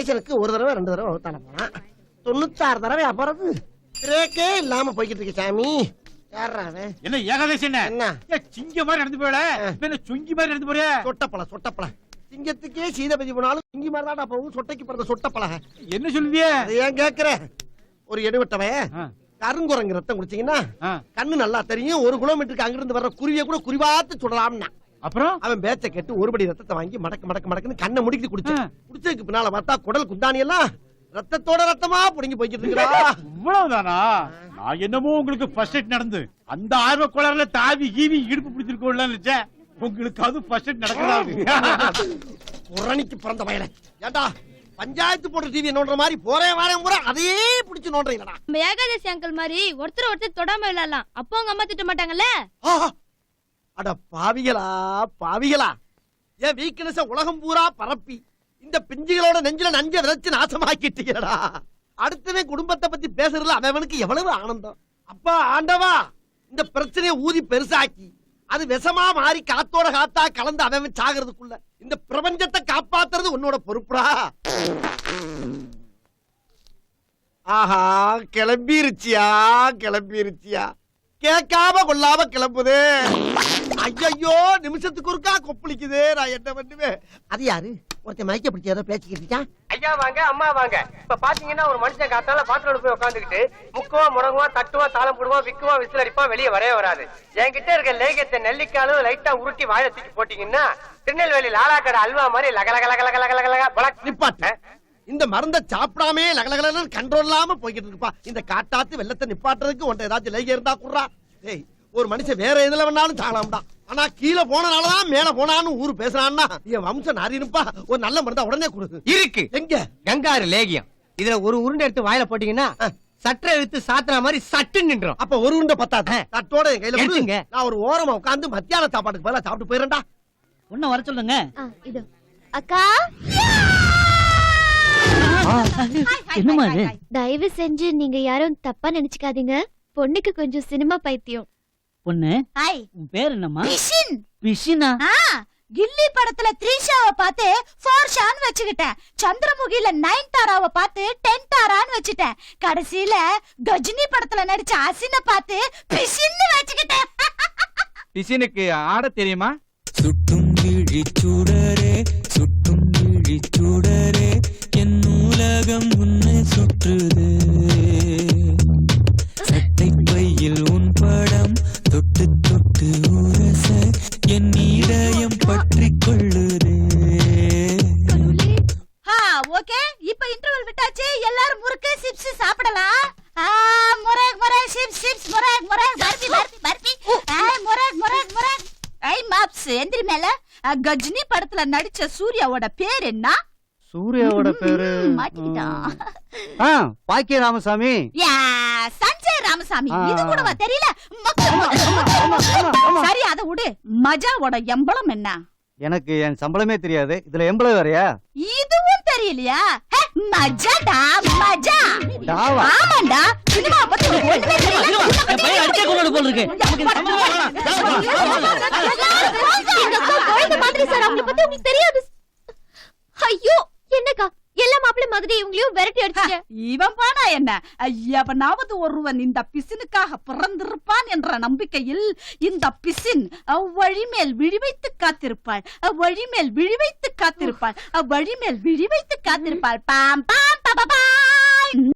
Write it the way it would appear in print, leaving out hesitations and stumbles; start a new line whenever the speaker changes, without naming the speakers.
மனுஷனுக்கு ஒரு தடவை 2 தடவை வகுத்தால போனான். 96 தடவை அப்புறது பிரேக்கே இல்லாம போய்கிட்டு இருக்கு சாமி. யாரா அவன்?
என்ன ஏகாதசி என்ன?
என்ன
சிங்க மாதிரி நடந்து போயல, என்ன சுங்கி மாதிரி நடந்து போறியா?
சொட்டப்பழ சிங்கத்துக்கே சீதபதி போனாலும் சிங்கி மாதிரி தான் போகும். சொட்டைக்கு பிறந்த சொட்டப்பழ
என்ன சொல்லுவிய?
ஏன் கேக்குற? ஒரு எடுவட்டவன் கருங்குரங்கு ரத்தம் குடிச்சீங்கன்னா கண்ணு நல்லா தெரியும். 1 கிலோமீட்டருக்கு அங்கிருந்து வர்ற குருவியை கூட குறிவாத்து சுடலாம்னா. அப்புறம் அவன் பேச்ச கேட்டு ஒருபடி ரத்தத்தை வாங்கி மடக்கு கண்ணை முடிக்கிட்டு குடிச்சதுக்கு பின்னால பார்த்தா குடல் குந்தாணி எல்லாம் ரத்தத்தோட ரத்தமா புடுங்கி போய்கிட்டு இருக்கா.
இவ்வளவுதானா? நான் என்னமோ உங்களுக்கு ஃபர்ஸ்ட் எய்ட் நடந்து அந்த ஆர்வ கோளாறுல தாவி ஈவி இடுப்பு பிடிச்சிருக்கோம்ல நினைச்சேன். உங்களுக்கு அது ஃபர்ஸ்ட் எய்ட் நடக்கறாது.
புரணிக்கு பிறந்த வயல. ஏண்டா பஞ்சாயத்து போடுற டிவி நோண்ற மாதிரி போறே வாரேன் பூரா அதையே பிடிச்சு நோண்றீங்களா?
நம்ம ஏகாதசி அங்கிள் மாதிரி ஒருத்தர் தொடாம விளையாடலாம். அப்போ உங்க அம்மா திட்ட மாட்டாங்கல்ல?
அட பாவிகளா என் வீக்னஸ உலகம் பூரா பரப்பி இந்த பிஞ்சுகளோட நெஞ்சில நஞ்ச விதைச்சு நாசமாக்கிட்டீங்கடா. அடுத்தவன் குடும்பத்தை பத்தி பேசுறதுல அவனுக்கு எவ்வளவு ஆனந்தம். அப்பா ஆண்டவா, இந்த பிரச்சனையை ஊதி பெருசாக்கி அது விஷமா மாறி காத்தோட காத்தா கலந்து அவன் சாகிறதுக்குள்ள இந்த பிரபஞ்சத்தை காப்பாத்துறது உன்னோட பொறுப்புடா. ஆஹா, கிளம்பிருச்சியா கேட்காம கொள்ளாம கிளம்புது. ஐயோ, நிமிஷத்துக்கு ஒருக்கா கொப்பளிக்குது. நான் என்ன பண்ணுவேன்? அது யாரு? ஒருத்தன் மயக்க பிடிச்ச ஏதோ பேசிக்கிட்டு
ஐயா வாங்க, அம்மா வாங்க. இப்ப பாத்தீங்கன்னா ஒரு மனுஷன் காத்தால பாத்திரம் போய் உட்காந்துக்கிட்டு முக்குவா முடங்குவா தட்டுவா தாளம் போடுவா விக்குவா விசில் அடிப்பா வெளியே வரவே வராது. என்கிட்ட இருக்க லேகத்தை நெல்லிக்காலும் லைட்டா உருட்டி வாழை தூக்கி போட்டீங்கன்னா திருநெல்வேலி லாலாக்கடை அல்வா மாதிரி லகலகலகலகலகலகலக
நிப்பாட்டு. இந்த மருந்த சாப்பிடாமே லகலகலன்னு கண்ட்ரோல் இல்லாம போய்கிட்டு இருக்குப்பா. இந்த காட்டாத்து வெள்ளத்தை நிப்பாட்டுறதுக்கு உன்ட்ட ஏதாச்சும் லேக இருந்தா குடுறா. ஏய், ஒரு மனுஷன் வேற எதுல வேணாலும் சாகலாம்டா. ஆனா கீழே போனனாலதான் மேல போனான்னு ஊரு பேசுறான்னா என் வம்சம் நாரினுப்பா. ஒரு நல்ல மருந்தா உடனே கொடு.
இருக்கு
எங்க?
கங்காரு லேகியம். இதுல ஒரு உருண்டை எடுத்து வாயில போட்டீங்கன்னா சட்டை எடுத்து சாத்துற மாதிரி சட்டு நின்றோம்.
அப்ப ஒரு உருண்டை பத்தாத தட்டோட என் கையில
எடுத்துங்க.
நான் ஒரு ஓரமா உட்கார்ந்து மத்தியான சாப்பாட்டுக்கு பதிலா சாப்பிட்டு போயிரேன்டா.
ஒன்னும் வர சொல்லுங்க.
இது அக்கா,
என்னமா இது?
தயவு செஞ்சு நீங்க யாரும் தப்பா நினைச்சுக்காதீங்க. பொண்ணுக்கு கொஞ்சம் சினிமா பைத்தியம்.
பொண்ணு, உன் பேர் என்னம்மா?
பிஷின்.
பிஷினா?
கில்லி படத்துல த்ரீஷாவை பார்த்து 4 ஷான் வச்சுக்கிட்டேன். சந்திரமுகில 9 தாராவை பார்த்து 10 தாரான்னு வச்சுட்டேன். கடைசியில கஜினி படத்துல நடிச்ச அசினை பார்த்து பிஷின்னு வச்சுக்கிட்டேன்.
பிசினுக்கு ஆட தெரியுமா?
சுட்டும் விழி சுடரே, சுட்டும் விழி சுடரே, என் நூலகம் உன்னை சுற்றுது. சட்டை பையில் உன் படம் தொட்டு தொட்டு உரச என் இதயம் பற்றி கொள்ளுதே.
ஓகே, இப்ப இன்டர்வல் விட்டாச்சு. எல்லாரும் முறுக்கு சிப்ஸ் சாப்பிடலாம். முரக் முரக் சிப்ஸ் சிப்ஸ் முரக் முரக் பர்பி பர்பி பர்பி முரக் முரக் முரக். ஐ மாப்ஸ் எந்திரி மேல. கஜினி படத்துல நடிச்ச சூர்யாவோட பேர் என்ன?
சூர்யாவோட பேரு
மாட்டிக்கிட்டான்.
பாக்கிய ராமசாமி.
சஞ்சய் ராமசாமி. இது கூடவா தெரியல? சரி, அதை விடு. மஜாவோட எம்பளம் என்ன?
எனக்கு என் சம்பளமே தெரியாது, இதுல எம்பளம் வேறையா?
இதுவும் தெரியலையா? மஜாடா, மஜா. ஆமாண்டா, சினிமா பத்தி ஒண்ணுமே தெரியல.
என் பையன் அடிச்சே கொண்டு போல இருக்கு.
சார், அவங்கள பத்தி உங்களுக்கு தெரியாது. ஐயோ, என்னக்கா எல்லா மாப்பிள்ளை மாதிரி இவங்களையும் விரட்டி அடிச்சீங்க.
இவன் பானா என்ன? எவனாவது ஒருவன் இந்த பிசினுக்காக பிறந்திருப்பான் என்ற நம்பிக்கையில் இந்த பிசின் அவ்வழிமேல் விழிவைத்து காத்திருப்பாள், அவ்வழிமேல் விழிவைத்து காத்திருப்பாள், அவ்வழிமேல் விழிவைத்து காத்திருப்பாள். பாம் பாம் பாம்.